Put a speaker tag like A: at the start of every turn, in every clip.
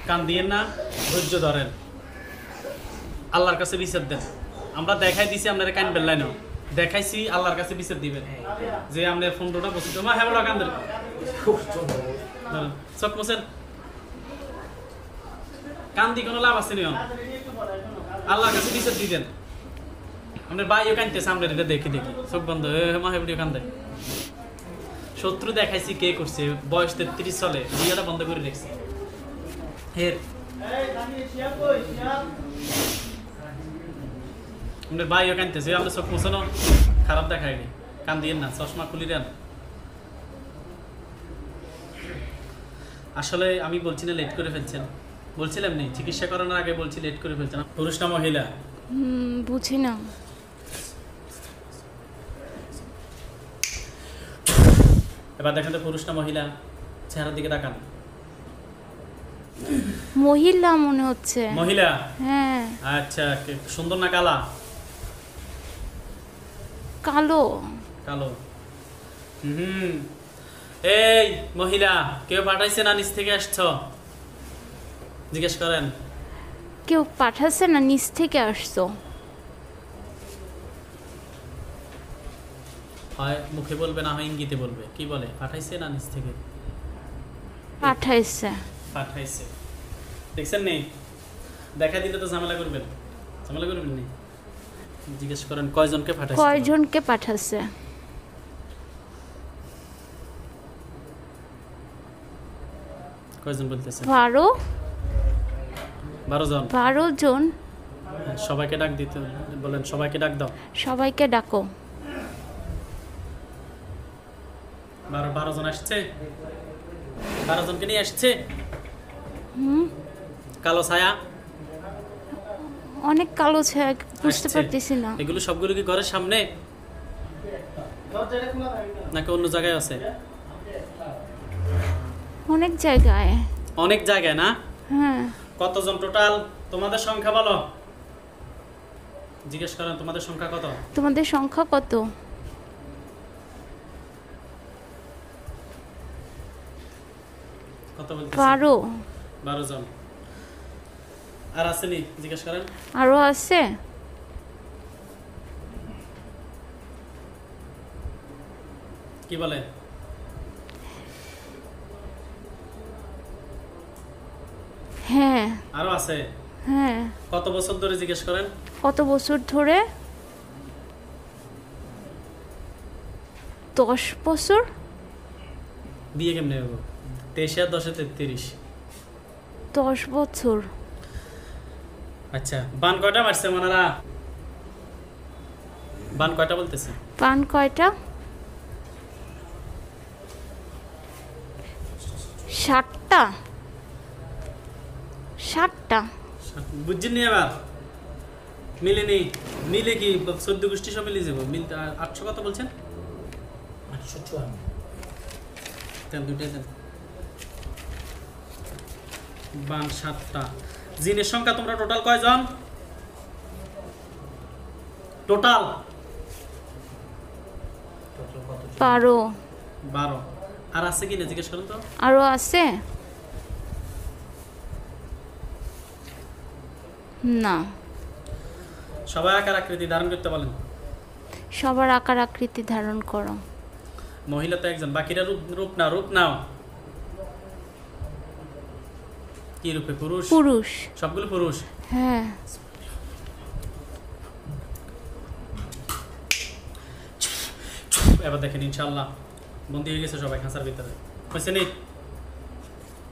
A: কান দিয়েন না, ধৈর্য ধরেন, আল্লাহর কাছে বিচার দেন। আমরা দেখাই দিছি আপনারা কান বেল্লাই না, দেখাইছি আল্লাহর কাছে বিচার দিবেন যে আপনার ফোনটা বসে তোমার হ্যাঁ বলো কান দেন, চোখ মোছেন, কান দিয়ে কোনো লাভ আছে নি, আল্লাহর কাছে বিচার দিবেন। আপনার ভাইও কানতেছে আমরা এটা দেখি দেখি, চোখ বন্ধ মা হেবড়িও কান দেয়। শত্রু দেখাইছি কে করছে, বয়স 33 চলে, বিয়েটা বন্ধ করে রেখেছে। হের আমাদের ভাইও কানতেছে, আমরা চোখ মোছানো খারাপ দেখায়নি, কান দিয়ে না, চশমা খুলি দেন। আসলে আমি বলছি না লেট করে ফেলছেন, বলছিলাম নি চিকিৎসা করানোর আগে বলছি লেট করে ফেলছেন। পুরুষ না মহিলা
B: বুঝি না।
A: এবার দেখেন তো পুরুষ না মহিলা, চেহারার দিকে তাকান।
B: মহিলা মনে হচ্ছে।
A: মহিলা?
B: হ্যাঁ।
A: আচ্ছা, সুন্দর না কালা?
B: কালো।
A: কালো। এই মহিলা, কেউ পাঠাইছে না নিচ থেকে আসছো? জিজ্ঞেস করেন।
B: কেউ পাঠাচ্ছে না নিচ থেকে আসছো?
A: হয় মুখে বলবে, না হয় ইঙ্গিতে বলবে। কি বলে, পাঠাইছে না নিচ থেকে?
B: পাঠাইছে।
A: পাঠাইছে। দেখছেন নি, দেখা দিলে তো ঝামেলা করবেন, ঝামেলা করবেন নি। জিজ্ঞেস করেন কয়জনকে পাঠাইছে।
B: কয়জনকে পাঠাচ্ছে?
A: কয়জন বলতেছে?
B: 12
A: জন।
B: 12 জন।
A: সবাইকে ডাক দিতে বলেন, সবাইকে ডাক দাও।
B: সবাইকে ডাকো।
A: 12 জন আসছে, 12 জনকে নিয়ে আসছে। কালো ছায়া,
B: অনেক কালো ছায়া, বুঝতে পারতেছি না।
A: এগুলো সবগুলো কি ঘরের সামনে নাকি অন্য জায়গায় আছে?
B: অনেক জায়গায়।
A: অনেক জায়গায় না?
B: হ্যাঁ।
A: কতজন টোটাল? তোমাদের সংখ্যা বলো, জিজ্ঞেস করেন তোমাদের সংখ্যা কত?
B: তোমাদের সংখ্যা কত?
A: কত বলতেছে?
B: 12
A: জন। আর আসেনি, জিজ্ঞেস করেন।
B: আরো আছে?
A: কি বলে?
B: হ্যাঁ।
A: আরো আছে?
B: হ্যাঁ।
A: কত বছর ধরে, জিজ্ঞেস করেন।
B: কত বছর ধরে? 10 বছর।
A: বিয়ে কেমনে হবো? 23 আর 10 33।
B: 10 বছর।
A: আচ্ছা, বান কয়টা মারছে মনারা? বান কয়টা বলতেছে?
B: পান কয়টা? 60টা। 60টা।
A: বুঝছেন নি? এবার মিলেনি, মিলে কি 14 গোষ্ঠী সব মিলে যাবো? মিলতে 800 কত বলছেন? 854 দেন, দুইটাই দেন। বান 7টা। জিনের সংখ্যা তোমরা টোটাল কয়জন? টোটাল 12। আর আছে কি না, জিজ্ঞেস করুন তো।
B: আরো আছে? না।
A: সবাই আকার আকৃতি ধারণ করতে বলেন।
B: সবার আকার আকৃতি ধারণ করো।
A: মহিলা তো একজন, বাকিরা রূপ না, রূপ নাও। কি রূপে? পুরুষ।
B: পুরুষ।
A: সবগুলো পুরুষ?
B: হ্যাঁ।
A: এবার দেখেন, ইনশাআল্লাহ বন্দী হয়ে গেছে সবাই খাঁচার ভিতরে, হয়েছে নি?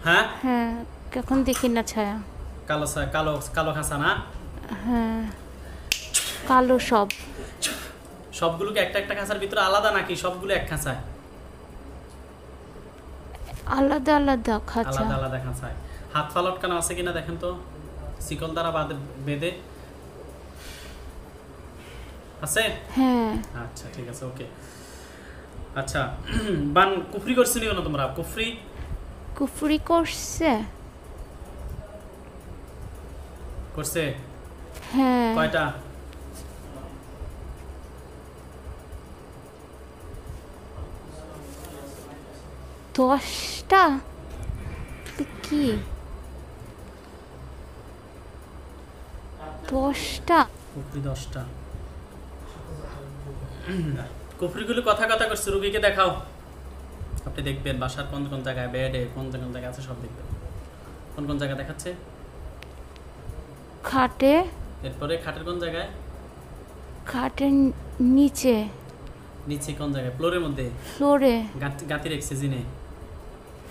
A: হ্যাঁ
B: হ্যাঁ, কখন দেখি না ছায়া।
A: কালো কালো কালো খাঁচা না?
B: হ্যাঁ, কালো সব।
A: সবগুলোকে একটা একটা খাঁচার ভিতরে আলাদা নাকি সবগুলো এক খাঁচায়?
B: আলাদা আলাদা খাঁচা।
A: আলাদা আলাদা খাঁচায়। হাত পা লটকানো আছে কিনা দেখেন তো, শিকল দ্বারা বেঁধে আছে?
B: হ্যাঁ।
A: আচ্ছা ঠিক আছে, ওকে। আচ্ছা, বান কুফরি করছিনি কেন তোমরা? কুফরি
B: কুফরি করছে?
A: করছে?
B: হ্যাঁ।
A: কয়টা?
B: দশটা। কি 10টা।
A: কুফরি 10টা। কুফরিগুলো কথা কথা করছে, রুগীকে দেখাও। আপনি দেখবেন বাসার কোন কোন জায়গায়, বেডে কোন কোন জায়গায় আছে সব দেখবেন। কোন কোন জায়গায় দেখাচ্ছে?
B: খাটে।
A: এরপরে খাটের কোন জায়গায়?
B: খাটের নিচে।
A: নিচে কোন জায়গায়? ফ্লোরের মধ্যে?
B: ফ্লোরে।
A: গাতি রেখেছে জিনে?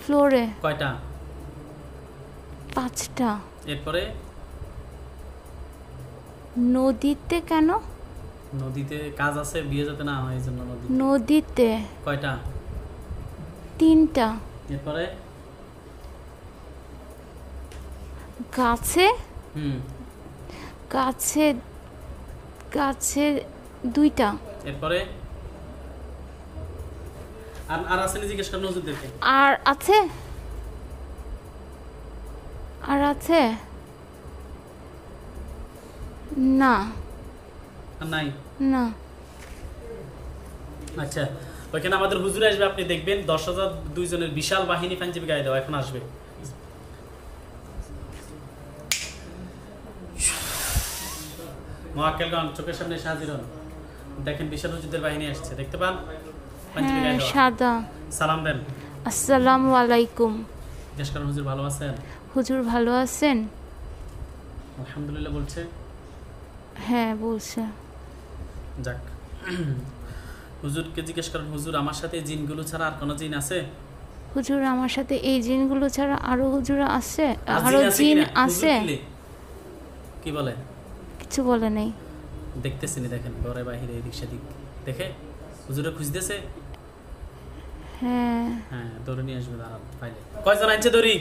B: ফ্লোরে।
A: কয়টা?
B: 5টা।
A: এরপরে?
B: নদীতে কেন?
A: নদীতে কাজ আছে, বিয়ে যাতে না হয় এই জন্য নদীতে।
B: নদীতে।
A: কয়টা?
B: 3টা।
A: এরপরে?
B: গাছে। গাছে 2টা।
A: এরপরে? আর আছে নি জিজ্ঞেস করেন হুজুরদেরকে।
B: আর আছে? আর আছে? না।
A: আর নাই?
B: না।
A: আচ্ছা, ওইখানে আমাদের হুজুর আসবে, আপনি দেখবেন 10,000 দুইজনের বিশাল বাহিনী পাঞ্জাবি গায়ে দেওয়া এখন আসবে। মোয়াক্কেলগণ চোখের সামনে এসে হাজির হন। দেখেন বিশাল হুজুরদের বাহিনী আসছে, দেখতে পান? পাঞ্জাবি গায়ে দেওয়া।
B: সাদা।
A: সালাম দেন।
B: আসসালামু আলাইকুম।
A: জিজ্ঞেস করেন হুজুর ভালো আছেন?
B: হুজুর ভালো আছেন?
A: আলহামদুলিল্লাহ বলছে।
B: হ্যাঁ বলছে।
A: যাক, হুজুরকে জিজ্ঞেস করেন হুজুর আমার সাথে জিনগুলো ছাড়া আর কোনো জিন আছে?
B: হুজুর আমার সাথে এই জিনগুলো ছাড়া আরো হুজুর আছে?
A: আর
B: আরো জিন
A: কিনা?
B: আছে?
A: হুজুর কি বলে?
B: কিছু বলে নাই।
A: দেখতেছিনি, দেখেন ঘরে বাহিরে এদিক সেদিক দেখে হুজুরে খুঁজতেছে।
B: হ্যাঁ।
A: হ্যাঁ, দড়ি নিয়ে আসবে, দাঁড়ান পাইলে। কয়জন আনছে দড়ি?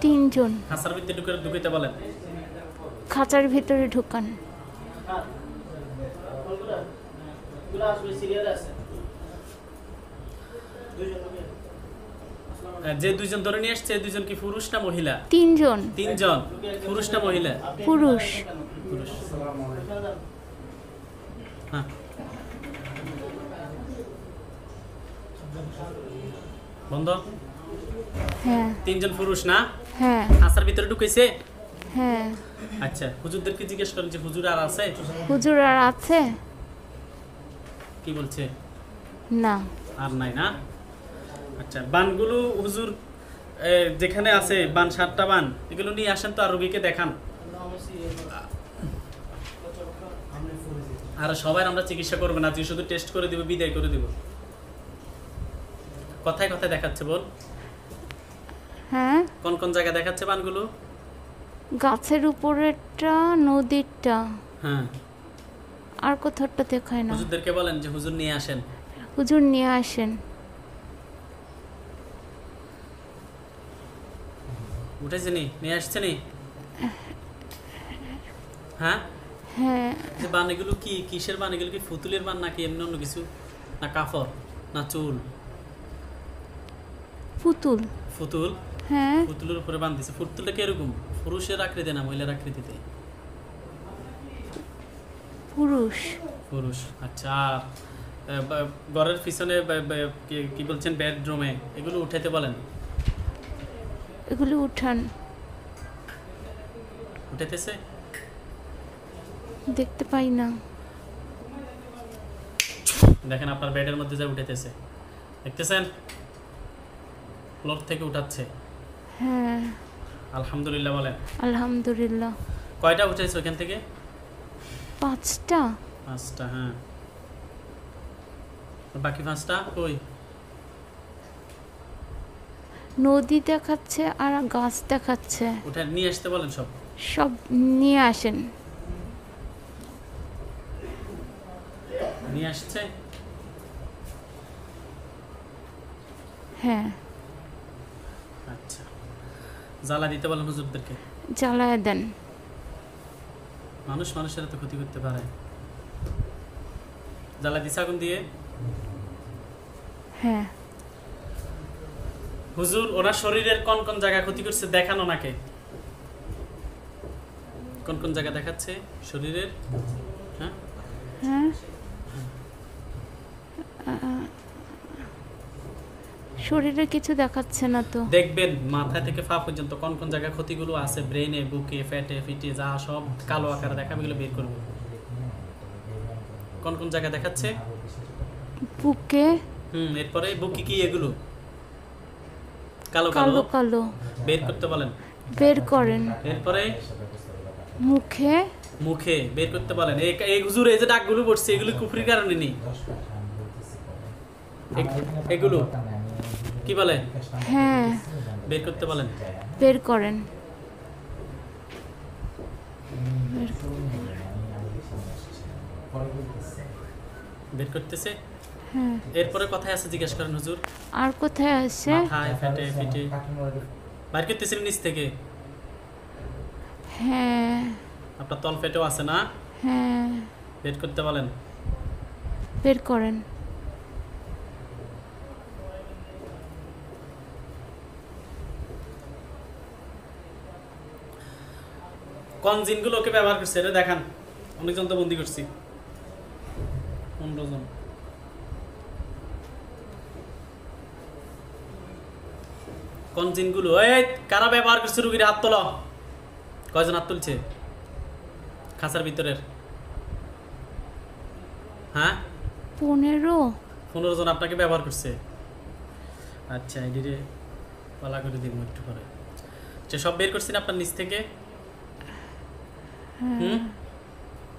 B: 3 জন।
A: খাঁচার ভিতরে ঢুকাইতে বলেন।
B: খাঁচার ভিতরে ঢুকান।
A: যে 2 জন ধরে নিয়ে আসছে, 2 জন কি পুরুষ না মহিলা?
B: 3 জন।
A: 3 জন পুরুষ না মহিলা?
B: পুরুষ।
A: পুরুষ। হ্যাঁ, বন্ধ।
B: হ্যাঁ।
A: 3 জন পুরুষ না?
B: হ্যাঁ।
A: খাঁচার ভিতরে ঢুকেছে?
B: হ্যাঁ।
A: আচ্ছা, হুজুরদেরকে জিজ্ঞেস করেন যে হুজুর আর আছে?
B: হুজুর আর আছে?
A: কি বলছে?
B: না।
A: আর নাই না? আচ্ছা, বানগুলো হুজুর যেখানে আছে, বান 7টা বান, এগুলো নিয়ে আসেন তো আর রোগীকে দেখান। আর সবাই আমরা চিকিৎসা করবো না, তুই শুধু টেস্ট করে দিব, বিদায় করে দিব। কথায় কথায় দেখাচ্ছে বল।
B: হ্যাঁ।
A: কোন কোন জায়গায় দেখাচ্ছে বানগুলো?
B: গাছের উপরেরটা, নদীরটা।
A: হ্যাঁ।
B: আর কোথাওটা দেখায় না।
A: হুজুরদেরকে বলেন যে হুজুর নিয়ে আসেন।
B: হুজুর নিয়ে আসেন।
A: উঠেছে নি, নিয়ে আসছে নি? হ্যাঁ।
B: হ্যাঁ।
A: যে বান এগুলো কি, কিসের বান এগুলো? কি ফুতুলের বান নাকি এমনি অন্য কিছু? না কাফর না চুল?
B: পুতুল।
A: ফুতুল।
B: হ্যাঁ।
A: পুতুলের উপরে বান দিছে। ফুতুলটা কিরকম? পুরুষের আকৃতি না মহিলার আকৃতিতে?
B: পুরুষ।
A: পুরুষ। আচ্ছা, আর ঘরের পিছনে কি বলছেন, বেডরুমে এগুলো উঠাইতে বলেন।
B: এগুলো উঠান।
A: উঠাইতেছে?
B: দেখতে পাই না।
A: দেখেন আপনার বেডের মধ্যে যা উঠাইতেছে, দেখতেছেন? ফ্লোর থেকে উঠাচ্ছে।
B: হ্যাঁ।
A: আলহামদুলিল্লাহ বলেন।
B: আলহামদুলিল্লাহ।
A: কয়টা উঠেছে ওখান থেকে?
B: 5টা।
A: 5টা। হ্যাঁ, বাকি 5টা কই?
B: নদী দেখাচ্ছে আর গাছ দেখাচ্ছে।
A: উঠে নিয়ে আসতে বলেন সব।
B: সব নিয়ে আসেন।
A: নিয়ে আসছে?
B: হ্যাঁ।
A: আচ্ছা, জ্বালা দিতে বলেন হুজুরদেরকে।
B: জ্বালায় দেন।
A: মানুষ মানুষের তো ক্ষতি করতে পারে। জ্বালা দিছে আগুন দিয়ে?
B: হ্যাঁ।
A: হুজুর ওনার শরীরের কোন কোন জায়গায় ক্ষতি করছে দেখান ওনাকে। কোন কোন জায়গা দেখাচ্ছে শরীরের? হ্যাঁ।
B: হ্যাঁ। শরীরে কিছু দেখাচ্ছে না তো।
A: দেখবেন মাথা থেকে পা পর্যন্ত কোন কোন জায়গায় ক্ষতিগুলো আছে, ব্রেনে, বুকে, ফ্যাটে, ফিটে যা সব কালো আকারে দেখাবে, এগুলো বের করবো। কোন কোন জায়গায় দেখাচ্ছে?
B: বুকে।
A: এরপরে বুকে কি এগুলো কালো
B: কালো
A: কালো
B: কালো।
A: বের করতে বলেন।
B: বের করেন।
A: এরপরে
B: মুখে।
A: মুখে বের করতে বলেন। এই হুজুর এই যে দাগগুলো পড়ছে এগুলো কুফরির কারণে নেই, এগুলো কি বলে?
B: হ্যাঁ।
A: বের করতে বলেন।
B: বের করেন।
A: বের করতেছে।
B: হ্যাঁ।
A: এরপরে কথায় আছে জিজ্ঞেস করেন হুজুর।
B: আর কোথায় আছে?
A: মাথায়, ফ্যাটে, ফিটে বের করতেছেন নিচ থেকে।
B: হ্যাঁ।
A: আপনার তল ফেটেও আছে না?
B: হ্যাঁ।
A: বের করতে বলেন।
B: বের করেন।
A: কোন জিনগুলো ওকে ব্যবহার করছে এটা দেখান। অনেকজন তো বন্দি করছি, 15 জন। কোন জিনগুলো? এই কারা ব্যবহার করছে? রুগীর হাত তোলো। কয়জন হাত তুলছে খাঁচার ভিতরের? হ্যাঁ
B: 15
A: জন আপনাকে ব্যবহার করছে। আচ্ছা এদিকে পালা করে দিব একটু পরে। আচ্ছা সব বের করছেন আপনার নিচ থেকে?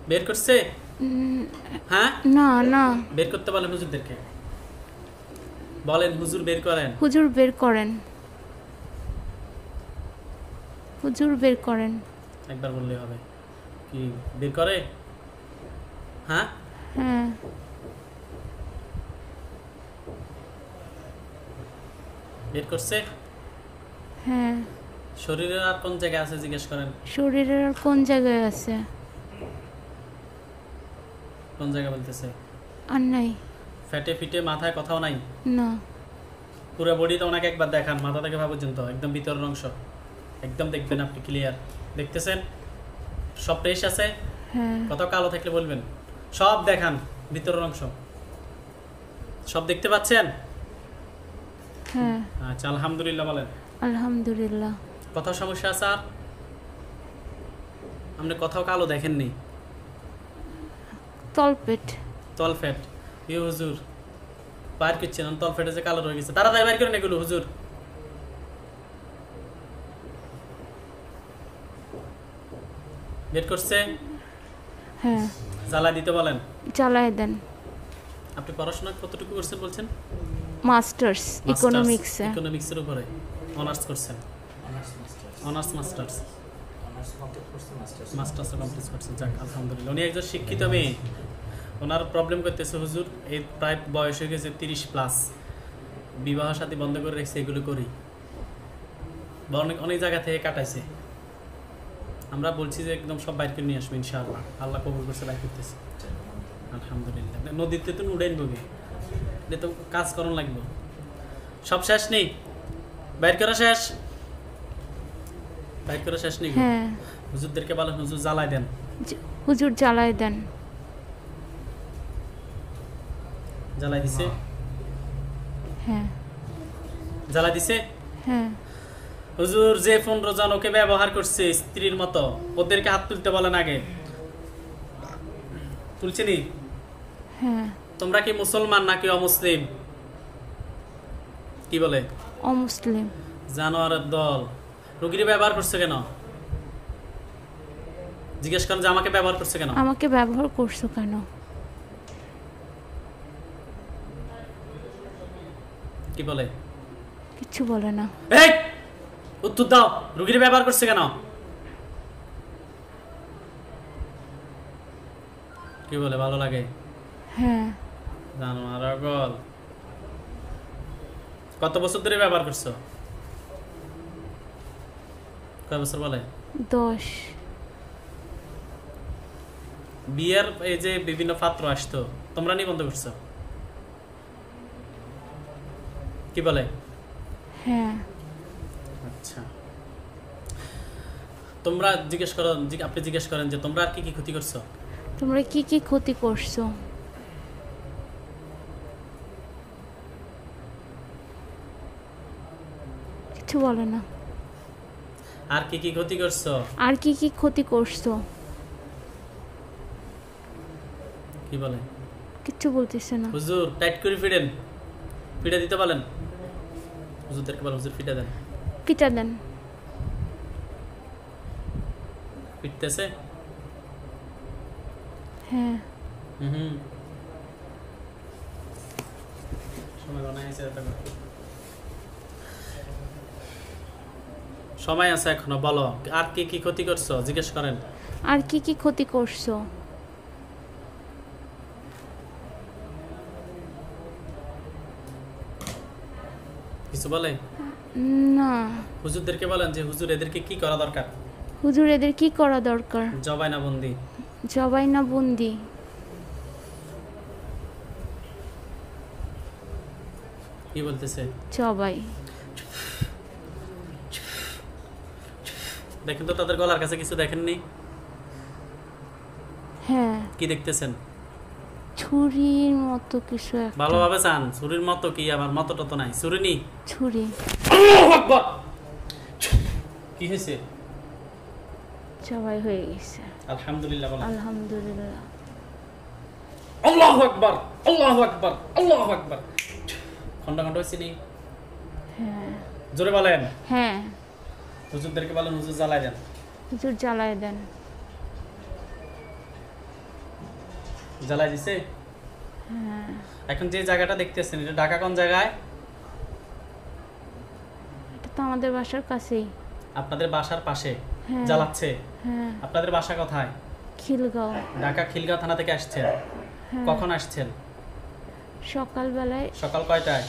A: বের করছে? হ্যাঁ
B: না না।
A: বের করতে বলেন হুজুরদেরকে, বলেন হুজুর বের করেন।
B: হুজুর বের করেন। হুজুর বের করেন।
A: একবার বললেই হবে। কি বের করে? হ্যাঁ
B: হ্যাঁ।
A: বের করছে।
B: হ্যাঁ।
A: শরীরের আর কোন জায়গায় আছে জিজ্ঞেস করেন।
B: শরীরের আর কোন জায়গায় আছে?
A: কোন জায়গা বলতেছে?
B: আর নাই।
A: ফ্যাটে ফিটে মাথায় কোথাও নাই?
B: না।
A: পুরো বডিটা ওনাকে একবার দেখান, মাথা থেকে পা পর্যন্ত একদম ভিতরের অংশ একদম দেখবেন আপনি ক্লিয়ার। দেখতেছেন সব ফ্রেশ আছে?
B: হ্যাঁ।
A: কোথাও কালো থাকলে বলবেন। সব দেখান ভিতরের অংশ সব দেখতে পাচ্ছেন?
B: হ্যাঁ।
A: আচ্ছা আলহামদুলিল্লাহ বলেন।
B: আলহামদুলিল্লাহ।
A: কোথাও সমস্যা আছে আর? আপনি কোথাও কালো দেখেননি?
B: তলপেট।
A: তলফেট ইউ হুজুর বাইর করছেন, তলফেটে যে কালো রয়ে গেছে তাড়াতাড়ি বাইর করেন এগুলো হুজুর। বের করছে?
B: হ্যাঁ।
A: জ্বালা দিতে বলেন।
B: চালায় দেন।
A: আপনি পড়াশোনা কতটুকু করছেন বলছেন?
B: মাস্টার্স ইকোনমিক্সে।
A: ইকোনমিক্সের উপরে অনার্স করছেন? অনার্স মাস্টার্স মাস্টার্সও কমপ্লিট করছেন। যাক আলহামদুলিল্লাহ। উনি একজন শিক্ষিত মেয়ে। ওনার প্রবলেম করতেছে হুজুর এই প্রায় বয়স হয়ে গেছে 30+, বিবাহ সাথী বন্ধ করে রেখেছে, এগুলো করি বা অনেক অনেক জায়গা থেকে কাটাইছে। আমরা বলছি যে একদম সব বাইর করে নিয়ে আসবো ইনশাআল্লাহ। আল্লাহ কবুল করছে, বাইর করতেছে আলহামদুলিল্লাহ। নদীতে তো উড়াইন বগে, এটা তো কাজ করণ লাগবে। সব শেষ নেই? বাইর করা শেষ? বাইর করা শেষ নেই?
B: হ্যাঁ।
A: হুজুরদেরকে বলেন হুজুর জ্বালাই দেন।
B: হুজুর জ্বালায় দেন।
A: জ্বালাই দিছে?
B: হ্যাঁ।
A: জ্বালাই দিছে?
B: হ্যাঁ।
A: হুজুর যে 15 জন ওকে ব্যবহার করছে স্ত্রীর মতো, ওদেরকে হাত তুলতে বলেন আগে। তুলছেনি?
B: হ্যাঁ।
A: তোমরা কি মুসলমান নাকি অমুসলিম? কি বলে?
B: অমুসলিম।
A: জানোয়ারের দল। রোগীর ব্যবহার করছে কেন? জিজ্ঞেস করেন যে আমাকে ব্যবহার করছে কেন?
B: আমাকে ব্যবহার করছো কেন?
A: কি বলে?
B: কিছু বলে না।
A: এই উত্তর দাও, রোগীর ব্যবহার করছে কেন? কি বলে? ভালো লাগে?
B: হ্যাঁ।
A: জানোয়ারের দল। কত বছর ধরে ব্যবহার করছো? কয় বছর বলে?
B: 10।
A: বিয়ের এই যে বিভিন্ন পাত্র আসতো তোমরা নিবন্ধ করছো? কি বলে?
B: হ্যাঁ।
A: আচ্ছা তোমরা জিজ্ঞেস করো, আপনি জিজ্ঞেস করেন যে তোমরা আর কি কি ক্ষতি করছো?
B: তোমরা কি কি ক্ষতি করছো? কিচ্ছু বলে না।
A: আর কি কি ক্ষতি করছো?
B: আর কি কি ক্ষতি করছো?
A: কি বলে?
B: কিচ্ছু বলতেছে না।
A: হুজুর টাইট করে ফিরেন, ফিটা দিতে বলেন। হুজুরদেরকে বলেন হুজুর ফিটা দেন।
B: পিটা দেন।
A: পিটতেছে?
B: হ্যাঁ।
A: সময় বানাইছে এটা। সময় আছে এখনো, বলো আর কি কি ক্ষতি করছো জিজ্ঞেস করেন।
B: আর কি কি ক্ষতি করছো?
A: কিছু বলে
B: না।
A: হুজুরদেরকে বলেন যে হুজুর এদেরকে কি করা দরকার?
B: হুজুর এদের কি করা দরকার?
A: জবাই না বন্দি?
B: জবাই না বন্দি?
A: কি বলতেছে?
B: জবাই।
A: দেখেন তো তাদের গলার কাছে কিছু দেখেননি?
B: হ্যাঁ।
A: কি দেখতেছেন?
B: ছুরির মতো কিছু একটা।
A: ভালোভাবে চান। ছুরির মতো কি? আমার মতটা তো নাই। ছুরি নি?
B: ছুরি।
A: আল্লাহু আকবার। কি হয়েছে?
B: জবাই হয়ে গেছে।
A: আলহামদুলিল্লাহ বলেন।
B: আলহামদুলিল্লাহ।
A: আল্লাহু আকবার, আল্লাহু আকবার, আল্লাহু আকবার। খন্ড খন্ড হয়েছে নি?
B: হ্যাঁ।
A: জোরে বলেন।
B: হ্যাঁ।
A: হুজুরদেরকে বলেন হুজুর জ্বালায় দেন।
B: হুজুর জ্বালায় দেন।
A: জ্বালায় দিছে?
B: হ্যাঁ।
A: এখন যে জায়গাটা দেখতেছেন এটা ঢাকা কোন জায়গায়?
B: এটা তো আমাদের বাসার কাছেই।
A: আপনাদের বাসার পাশে
B: হ্যাঁ।
A: জ্বালাচ্ছে?
B: হ্যাঁ।
A: আপনাদের বাসা কোথায়?
B: খিলগাঁও।
A: ঢাকা খিলগাঁও থানা থেকে আসছেন?
B: হ্যাঁ।
A: কখন আসছেন?
B: সকালবেলায়।
A: সকাল কয়টায়?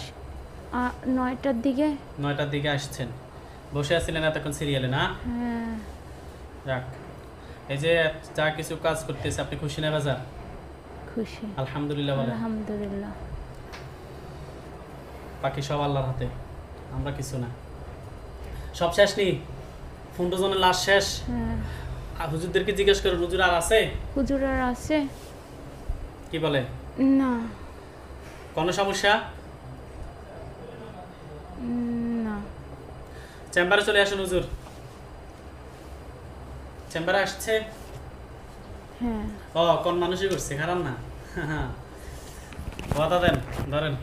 B: 9টার দিকে।
A: 9টার দিকে আসছেন। বসে আছিলেন এতক্ষণ সিরিয়ালে না?
B: হ্যাঁ।
A: যাক, এই যে যা কিছু কাজ করতেছে আপনি খুশি না বাজার?
B: খুশি।
A: আলহামদুলিল্লাহ বলেন।
B: আলহামদুলিল্লাহ।
A: বাকি সব আল্লাহর হাতে, আমরা কিছু না। সব শেষ নি? 15 জনের লাশ শেষ?
B: হ্যাঁ।
A: আর হুজুরদেরকে জিজ্ঞেস করুন হুজুর আর আছে?
B: হুজুর আর আছে?
A: কি বলে?
B: না।
A: কোনো সমস্যা?
B: না।
A: চেম্বারে চলে আসুন হুজুর। চেম্বারে আসছে?
B: হ্যাঁ।
A: ও কোন মানুষই করছে, খারাপ না। ওয়াদা দেন, ধরেন।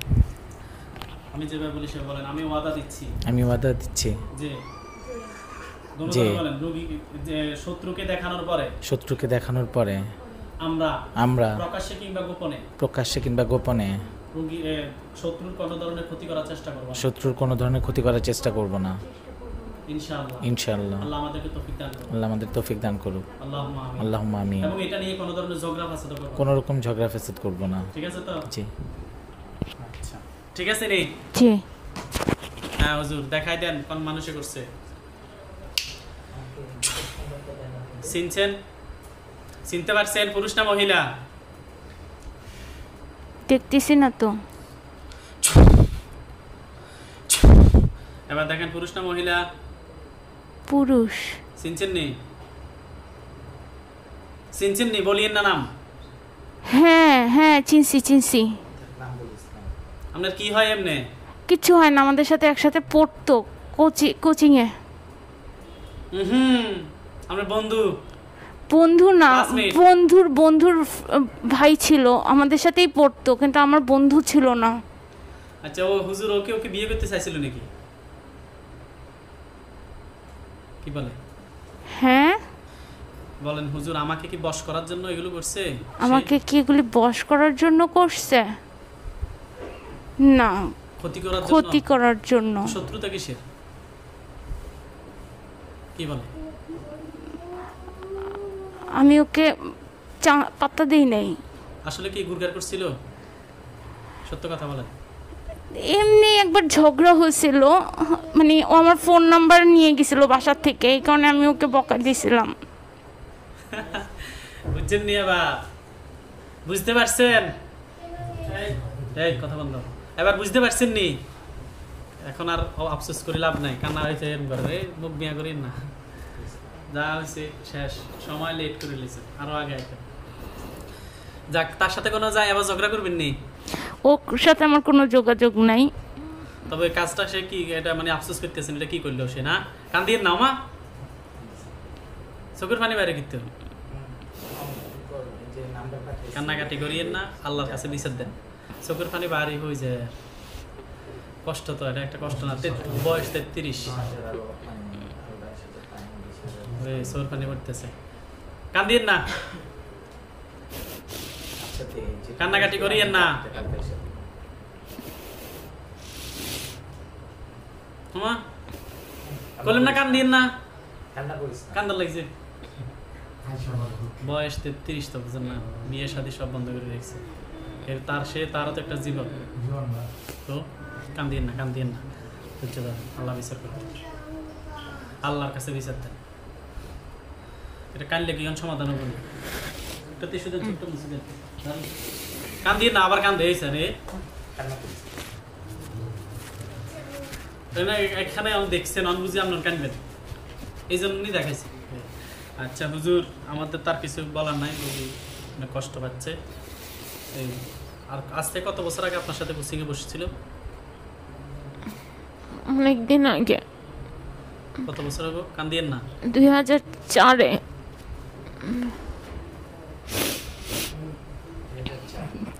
A: আমি যেভাবে বলি সেভাবে বলেন। আমি ওয়াদা দিচ্ছি।
C: আমি ওয়াদা দিচ্ছি
A: যে
C: যে
A: বলেন রোগী যে শত্রুকে দেখানোর পরে,
C: শত্রুকে দেখানোর পরে
A: আমরা
C: প্রকাশ্যে কিংবা গোপনে
A: রোগী শত্রুর কোনো ধরনের ক্ষতি করার চেষ্টা করব না।
C: শত্রুর কোনো ধরনের ক্ষতি করার চেষ্টা করব না।
A: ইনশাআল্লাহ।
C: ইনশাআল্লাহ।
A: আল্লাহ আমাদেরকে তৌফিক দান করুন।
C: আল্লাহ আমাদের তৌফিক দান করুক।
A: আল্লাহুম্মা আমিন।
C: আল্লাহুম্মা আমিন।
A: এবং এটা নিয়ে কোনো ধরনের ঝগড়া ফাসাদ করব না।
C: কোনো রকম ঝগড়া ফ্যাসাদ করব না।
A: ঠিক আছে তো?
C: জি।
A: আচ্ছা ঠিক আছে রে।
B: জি।
A: হ্যাঁ হুজুর দেখাই দেন কোন মানুষে করছে। চিনছেন? চিনতে পারছেন পুরুষ না মহিলা?
B: দেখতেছি না তো।
A: এবার দেখেন পুরুষ না মহিলা?
B: পুরুষ।
A: চিনছেন নি? চিনছেন নি? বলিয়েন না নাম।
B: হ্যাঁ হ্যাঁ চিনছি।
A: আপনার কি হয় এমনি?
B: কিছু হয় না, আমাদের সাথে একসাথে পড়তো কোচিংয়ে।
A: আপনার বন্ধু?
B: বন্ধু না,
A: Classmate?
B: বন্ধুর ভাই ছিল, আমাদের সাথেই পড়তো, কিন্তু আমার বন্ধু ছিল না।
A: আচ্ছা ও হুজুর ওকে বিয়ে করতে চাইছিল নাকি? কি বলে?
B: হ্যাঁ।
A: বলেন হুজুর আমাকে কি বশ করার জন্য এগুলো করছে?
B: আমাকে কি এগুলি বশ করার জন্য করছে? না, ক্ষতি করার জন্য।
A: শত্রুতা কিসের? কি বলে?
B: আমি ওকে পাত্তা দেই নাই।
A: আসলে কি গুরগার করছিল? সত্য কথা বলেন।
B: এমনি একবার ঝগড়া হয়েছিল, মানে ও আমার ফোন নাম্বার নিয়ে গেছিল বাসার থেকে, এই কারণে আমি ওকে বকা দিয়েছিলাম।
A: বুঝছেন নি? এবার বুঝতে পারছেন? এই কথা বন্ধ। এবার বুঝতে পারছেন নি? এখন আর আফসোস করে লাভ নাই। কান্না হয়েছে এরকম করে মুখ বিয়া করেন না। যা হয়েছে শেষ, সময় লেট করে লিছে, আরো আগে আইতে যাক। তার সাথে কোনো যায় আবার ঝগড়া করবেন নি?
B: ওর সাথে আমার কোনো যোগাযোগ নাই।
A: তবে কাজটা সে কি এটা মানে আফসোস করতেছেন, এটা কি করলো সে? না কান দিয়ে নাও মা, চোখের পানি বাইরে কিনতে হবে, কান্নাকাটি করিয়েন না, আল্লাহর কাছে বিচার দেন। চোখের পানি বাড়ি হয়ে যায়, কষ্ট তো, এটা একটা কষ্ট না। বয়স 33, চোখের পানি পড়তেছে, কান দিয়েন না, কান্নাকাটি করিয়েন না। বললেন না কান দিয়েন না, কান্দা লাগছে। বয়স 33 তো বুঝেন না, বিয়ে শাদী সব বন্ধ করে রেখেছে। তারও তো একটা জীবন, তো কান দিয়েন না, কান দিয়েন না, ধৈর্য ধরেন, আল্লাহ বিচার করবেন, আল্লাহর কাছে বিচার দেন। এটা কানলে কি সমাধান হবে না? এটা টিস্যু দেন, ছোট্ট মুছে দেন, কান দিয়েন না, আবার কান দিয়েছে রে। এখানে দেখছেন বুঝি আপনার কানবেন, এই জন্যই দেখাইছি। আচ্ছা হুজুর, আমাদের তার কিছু বলার নাই, অনেক কষ্ট পাচ্ছে। এই আর আজ থেকে কত বছর আগে আপনার সাথে কোচিংয়ে বসেছিল?
B: অনেকদিন আগে।
A: কত বছর আগে? কান দিয়েন না।
B: 2004-এ।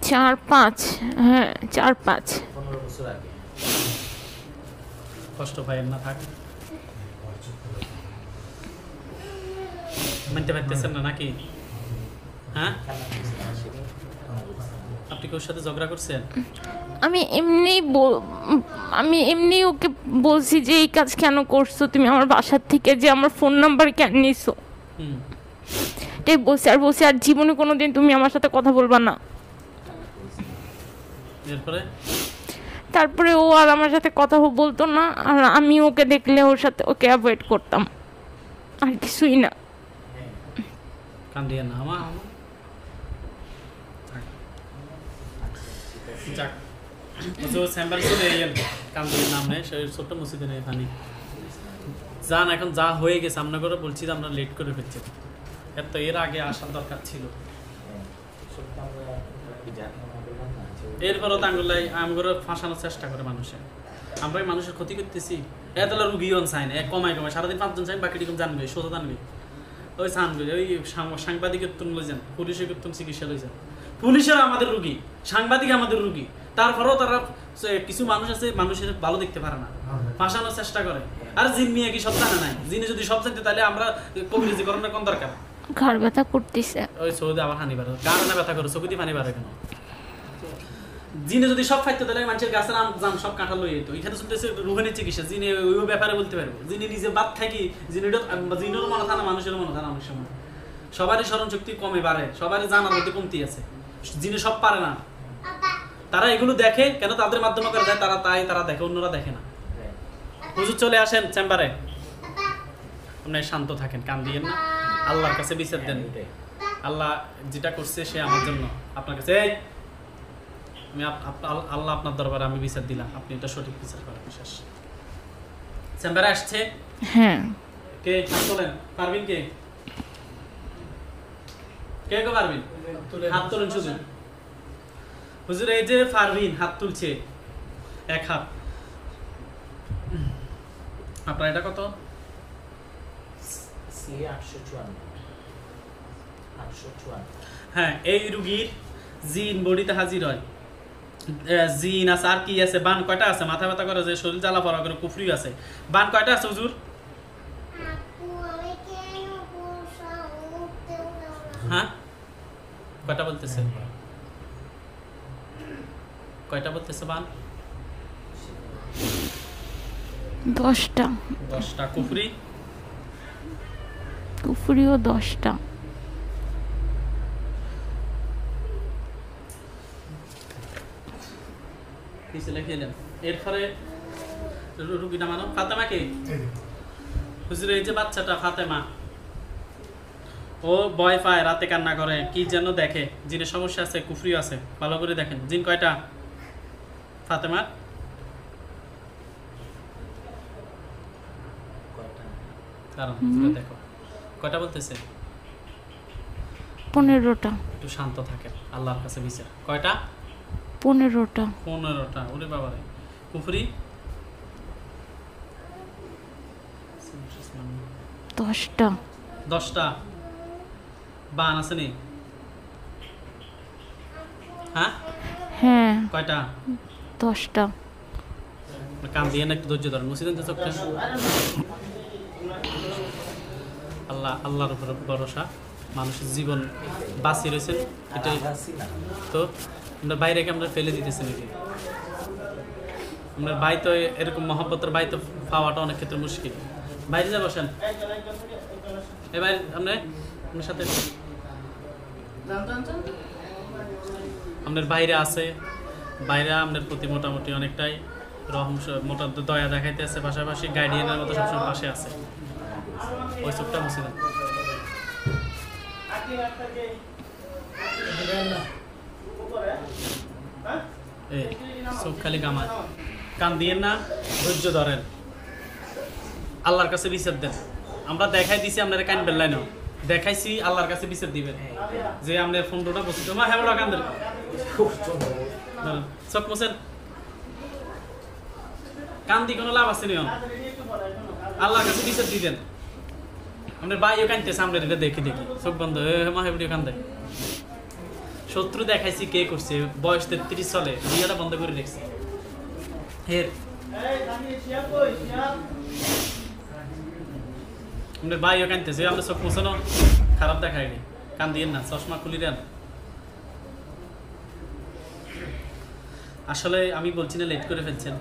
B: 4-5, হ্যাঁ 4-5।
C: 15 বছর আগে।
A: কষ্ট পাইয়েন না, থাক। মানতে পারতেছেন না নাকি? হ্যাঁ, আপনি কি ওর সাথে ঝগড়া করছেন?
B: আমি এমনি ওকে বলছি যে এই কাজ কেন করছো তুমি আমার বাসার থেকে, যে আমার ফোন নাম্বার কেন নিছো, এটাই বলছি। আর বলছি আর জীবনে কোনোদিন তুমি আমার সাথে কথা বলবা না। তারপরে ও আর আমার সাথে কথা বলতো না, আর আমি ওকে দেখলে ওকে অ্যাভয়েড করতাম, আর কিছুই না।
A: কান দিয়ে না আমা, যাক স্যাম্পল চলে এলেন, কান দিয়ে নাম নেই, ছোট্ট মসজিদে নেই পানি যান। এখন যা হয়ে গেছে আমরা করে বলছি যে আমরা লেট করে ফেলছি, এত এর আগে আসার দরকার ছিল। এরপরও তাঙ্গুলাই আমগুলো ফাঁসানোর চেষ্টা করে মানুষে, আমরাই মানুষের ক্ষতি করতেছি। এতলা রুগীও চাই না, কমায় সারাদিন 5 জন চাই, বাকি রকম জানবে, সোজা জানবে, ওই জানবে, ওই সাংবাদিকের তুন লই যান, পুলিশের তুন চিকিৎসা লই যান। পুলিশের আমাদের রুগী, সাংবাদিক আমাদের রুগী, তারপরেও তারা কিছু মানুষ আছে মানুষের ভালো দেখতে পারে না, ফাঁসানোর চেষ্টা করে। আর জিন মিয়া কি সব জানে নাই? জিনে যদি সব জানতে তাহলে আমরা কবিরাজি করার কোন দরকার?
B: ঘর ব্যথা করতেছে,
A: ওই সৌদি আবার হানি বাড়ে, কারণে ব্যথা করে, চোখে পানি বাড়ে কেন? জিনে যদি সব খাইতো তাহলে মানুষের গাছের আম জাম সব কাঁঠাল লই যেত। এখানে শুনতেছে রুহানি চিকিৎসা, জিনে ওই ব্যাপারে বলতে পারবো। যিনি নিজে বাদ থাকি, জিনেরও মনে থাকে না, মানুষেরও মনে থাকে না। অনেক সময় সবারই স্মরণ শক্তি কমে বাড়ে, সবারই জানার মধ্যে কমতি আছে, জিনে সব পারে না। তারা এগুলো দেখে কেন? তাদের মাধ্যমে করে যায়, তারা দেখে, অন্যরা দেখে না। হুজুর চলে আসেন চেম্বারে, আপনি শান্ত থাকেন, কান দিয়েন না, আল্লাহর কাছে বিচার দেন। আল্লাহ যেটা করছে সে আমার জন্য, আপনার কাছে আমি আল্লাহ আপনার দরবারে আমি বিচার দিলাম, আপনি এটা সঠিক বিচার করেন। শেষ। চেম্বারে আসছে,
B: হ্যাঁ
A: কে হাত তোলেন? পারবিন কে? কে কে পারবিন? হাত তোলেন শুধু। হুজুর এই যে পারবিন হাত তুলছে, এক হাত। আপনার এটা কত?
C: 854।
A: হ্যাঁ, এই রুগীর জিন বডিতে হাজির হয়, জিন আছে, আর কি আছে? বান কয়টা আছে? মাথা ব্যথা করে, যে শরীর জ্বালা পড়া করে, কুফরি আছে। বান কয়টা আছে হুজুর? হ্যাঁ, কয়টা বলতেছে? কয়টা বলতেছে বান?
B: 10টা।
A: 10টা। কুফরি?
B: কুফরিও 10টা।
A: এরপরে রুগীটা মানো ফাতেমা কে? হুজুর এই যে বাচ্চাটা ফাতেমা, ও ভয় পায়, রাতে কান্না করে, কি যেন দেখে, জিনের সমস্যা আছে, কুফরি আছে, ভালো করে দেখেন। জিন কয়টা ফাতেমার? কারণ দেখো কয়টা বলতেছে?
B: 15টা।
A: একটু শান্ত থাকেন, আল্লাহর কাছে বিচার। কয়টা?
B: 15টা।
A: 15টা। ওরে বাবারে। কুফরি?
B: 10টা
A: 10টা বান আছে নি? হ্যাঁ
B: হ্যাঁ
A: কয়টা?
B: 10টা।
A: কান দিয়ে না একটু ধৈর্য ধরেন, মুছে দেন তো চোখটা। আল্লাহর উপর ভরসা, মানুষের জীবন বাঁচিয়ে রয়েছেন এটাই তো। আমরা বাইরে আমরা ফেলে দিতেছি নাকি? আপনার ভাই তো এরকম মহব্বতের ভাই তো পাওয়াটা অনেক ক্ষেত্রে মুশকিল। বাইরে যা বসেন, এবার আপনার সাথে আপনার বাইরে আছে, বাইরে আপনার প্রতি মোটামুটি অনেকটাই রহম মোটামুটি দয়া দেখাইতে আছে, পাশাপাশি গার্ডিয়ানের মতো সবসময় পাশে আছে। ওই চোখটা মুছে দেন। এই চোখ খালি গামায়, কান দিয়ে না, ধৈর্য ধরেন, আল্লাহর কাছে বিচার দেন। আমরা দেখাই দিছি আপনারা কান বেল্লাই না, দেখাইছি আল্লাহর কাছে বিচার দিবেন যে আপনার ফোনটা বসে মা হ্যাঁ বড় কান দেন। চোখ মুছেন, কান দিয়ে কোনো লাভ আছে নি, আল্লাহর কাছে বিচার দিবেন। আপনার ভাইও কানতেছে, আমরা এটা দেখি চোখ বন্ধ মা হেবড়িও কান দেয়। শত্রু দেখাইছি কে করছে, বয়স 33 চলে, বিয়েটা বন্ধ করে রেখেছে। আপনার ভাইও কানতেছে, আপনার চোখ মুছানো খারাপ দেখায়নি, কান দিয়ে না, চশমা খুলি দেন। আসলে আমি বলছি না লেট করে ফেলছেন,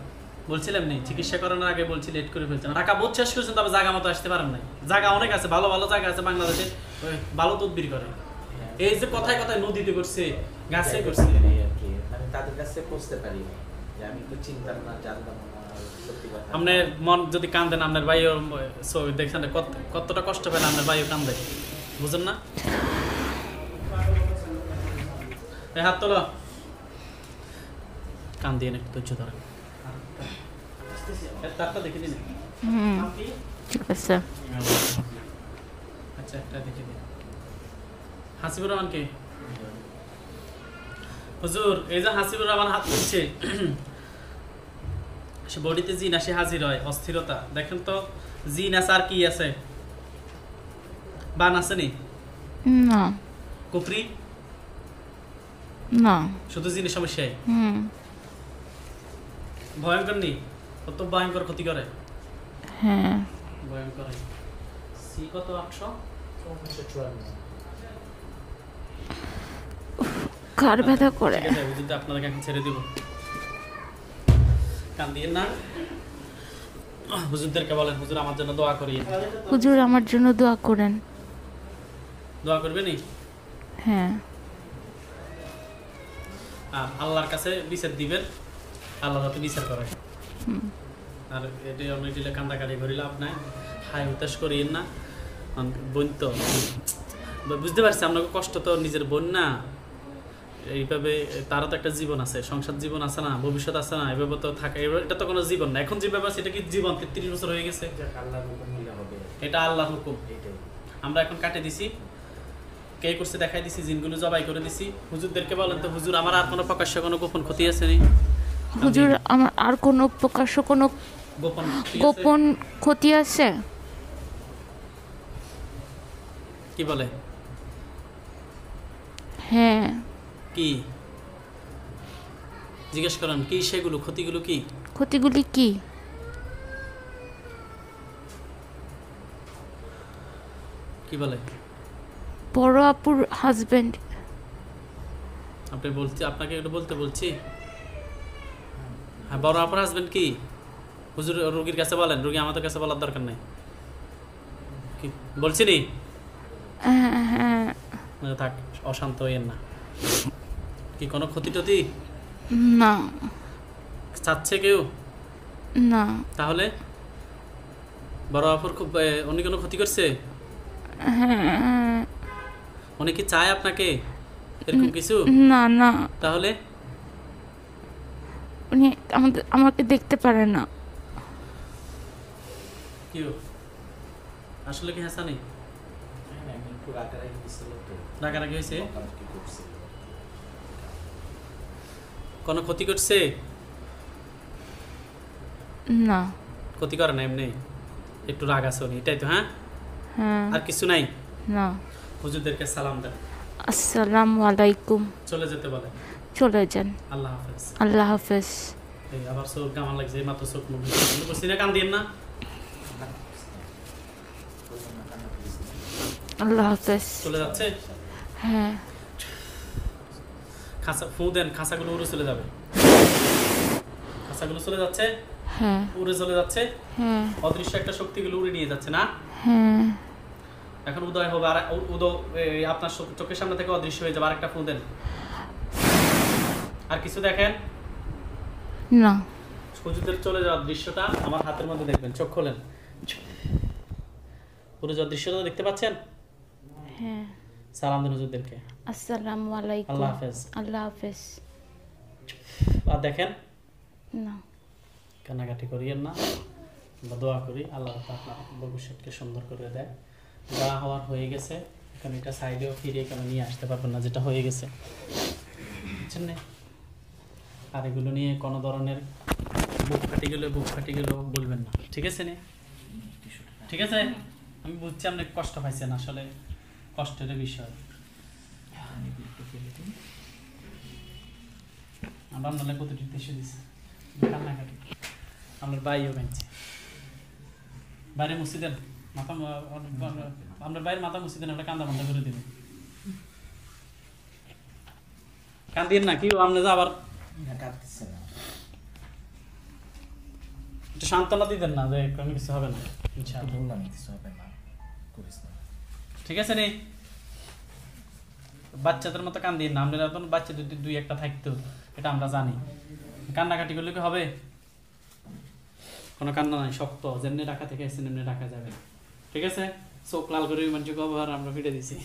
A: বলছিলাম নি চিকিৎসা করানোর আগে বলছি লেট করে ফেলছেন। টাকা বোধ শেষ করছেন, তবে জায়গা মতো আসতে পারেন নাই। জায়গা অনেক আছে, ভালো ভালো জায়গা আছে বাংলাদেশে, ভালো তদবির করে। এই যে কথায় কথায় নদীতে করছে, গাছে করছে,
C: মানে তাদের কাছে পৌঁছতে পারি যে আমি তো চিন্তা না জানতাম না।
A: আপনার মন যদি কান্দেন, আপনার ভাইও দেখছেন কতটা কষ্ট পেলে আপনার ভাইও কান্দে, বুঝেন না? এই হাত তোলো, কান দিয়ে একটু ধৈর্য ধরেন। তারটা দেখে দিন।
B: ঠিক আছে।
A: আচ্ছা একটা দেখে দিন। হাসিবুর রহমান কে? হুজুর এই যে হাসিবুর রহমান হাত তুলছে, সে বডিতে জিন আসে হাজির হয়, অস্থিরতা। দেখেন তো জিন আছে আর কি আছে? বান আছে নি?
B: না
A: কুফরি
B: না,
A: শুধু জিনের সমস্যায়। ভয়ঙ্কর নি? কত ভয়ঙ্কর ক্ষতি করে।
B: হ্যাঁ
A: ভয়ঙ্কর। সি কত?
C: 854।
B: কার ব্যথা করে।
A: ঠিক আছে, হুজুর আপনাদেরকে এখন ছেড়ে দিব, কান দিয়ে না। হুজুরদেরকে বলেন হুজুর আমার জন্য দোয়া করিয়ে।
B: হুজুর আমার জন্য দোয়া করেন।
A: দোয়া করবে নি?
B: হ্যাঁ
A: আল্লাহর কাছে বিচার দিবেন, আল্লাহ যাতে বিচার করে। আর এটা অনেক দিলে কান্দাকাটি করি লাভ নাই, হাই হতাশ করিয়েন না। বোন তো বুঝতে পারছি আপনাকে কষ্ট, তো নিজের বোন না, এইভাবে তারও তো একটা জীবন আছে, সংসার জীবন আছে না, ভবিষ্যৎ আছে না, এভাবে তো থাকে। এটা তো কোনো জীবন না, এখন যেভাবে আছে এটা কি জীবন? 33 বছর হয়ে গেছে,
C: আল্লাহর হুকুম হলে হবে,
A: এটা আল্লাহর হুকুম।
C: এটাই
A: আমরা এখন কাটে দিছি, কে করছে দেখাই দিছি, জিনগুলো জবাই করে দিছি। হুজুরদেরকে বলেন তো হুজুর আমার আর কোনো প্রকাশ্য কোনো গোপন ক্ষতি আছে নি?
B: হুজুর আমার আর কোনো প্রকাশ্য কোনো গোপন ক্ষতি আছে?
A: কি বলে?
B: হ্যাঁ
A: কি জিজ্ঞেস করেন, কি সেগুলো ক্ষতিগুলো? কি
B: ক্ষতিগুলি কি?
A: কি বলে?
B: বড় আপুর হাজবেন্ড।
A: আপনি বলছি, আপনাকে এটা বলতে বলছি। হ্যাঁ, বড় আপুর হাজবেন্ড কি? হুজুর রোগীর কাছে বলেন, রোগী আমাদের কাছে বলার দরকার নেই। কি বলছি নি?
B: হ্যাঁ
A: থাক, অশান্ত হইয়েন না। কি কোনো ক্ষতি টতি
B: না
A: চাচ্ছে কেউ?
B: না।
A: তাহলে বড় আপুর খুব উনি কোনো ক্ষতি করছে?
B: হ্যাঁ
A: উনি কি চায় আপনাকে এরকম কিছু?
B: না না,
A: তাহলে
B: উনি আমাকে দেখতে পারে না।
A: কি আসলে কি হাসানি
C: একটু রাগারাগি দিছিল তো,
A: রাগারাগি হয়েছে?
C: বকাবকি করছিল।
A: কোনো ক্ষতি করছে?
B: না
A: ক্ষতি করে না, এমনি একটু রাগ আছে উনি, এটাই তো? হ্যাঁ,
B: হ্যাঁ।
A: আর কিছু নাই?
B: না।
A: হুজুরদেরকে সালাম দেন,
B: আসসালামু আলাইকুম।
A: চলে যেতে বলে।
B: চলে যান।
A: আল্লাহ হাফেজ।
B: আল্লাহ হাফেজ।
A: এই আবার চোখ কেমন লাগছে, এই মাত্র চোখ মুখ বলছি না, কান দিন না।
B: আল্লাহ হাফেজ।
A: চলে যাচ্ছে।
B: হ্যাঁ।
A: খাঁচা ফু দেন, খাঁচাগুলো উড়ে চলে যাবে। খাঁচাগুলো চলে যাচ্ছে,
B: হ্যাঁ।
A: উড়ে চলে যাচ্ছে।
B: হ্যাঁ।
A: অদৃশ্য একটা শক্তিগুলো উড়ে নিয়ে যাচ্ছে না?
B: হ্যাঁ।
A: এখন উদয় হবে, আর উদয় আপনার চোখের সামনে থেকে অদৃশ্য হয়ে যাবে। আরেকটা ফু দেন। আর কিছু দেখেন
B: না।
A: হুজুরদের চলে যাওয়ার দৃশ্যটা আমার হাতের মধ্যে দেখবেন। চোখ খোলেন, পুরো যাওয়ার দৃশ্যটা দেখতে পাচ্ছেন?
B: হ্যাঁ।
A: সালাম দিন হুজুরদেরকে।
B: আসসালামু আলাইকুম।
A: আল্লাহ হাফেজ।
B: আল্লাহ হাফেজ।
A: আর দেখেন,
B: না।
A: কান্নাকাটি করিয়েন না, আমরা দোয়া করি আল্লাহ আপনার ভবিষ্যৎকে সুন্দর করে দেয়। যা হওয়ার হয়ে গেছে, এখন এটা সাইডেও ফিরিয়ে কেন নিয়ে আসতে পারবেন না, যেটা হয়ে গেছে, বুঝছেন না? আর এগুলো নিয়ে কোনো ধরনের বুক ফাটি গেল বলবেন না, ঠিক আছে নে? ঠিক আছে, আমি বুঝছি আপনি কষ্ট পাইছেন, আসলে কষ্টের বিষয়। আমরা নাহলে প্রতিটি দেশে দিচ্ছি কান্নাকাটি, আপনার বাইও কাঁদছে। বাইরে মুছি দেন মাথা, আপনার বাইরের মাথা মুছি দেন, আমরা কান্দা বন্ধ করে দেবেন। কান্দিয়েন না, কি আপনি যা আবার একটু সান্ত্বনা দিতেন না যে কোনো কিছু হবে না, ইনশাআল্লাহ। ঠিক আছে নি? বাচ্চাদের মতো কান্দিয়েন না, আপনারা এখন বাচ্চা যদি দুই একটা থাকতো, এটা আমরা জানি। কান্নাকাটি করলে কি হবে? কোনো কান্না নাই, শক্ত যেমনি রাখা থেকে এসে এমনি রাখা যাবে। ঠিক আছে, চোখ লাল করে মানুষকে আমরা ফিরে দিছি।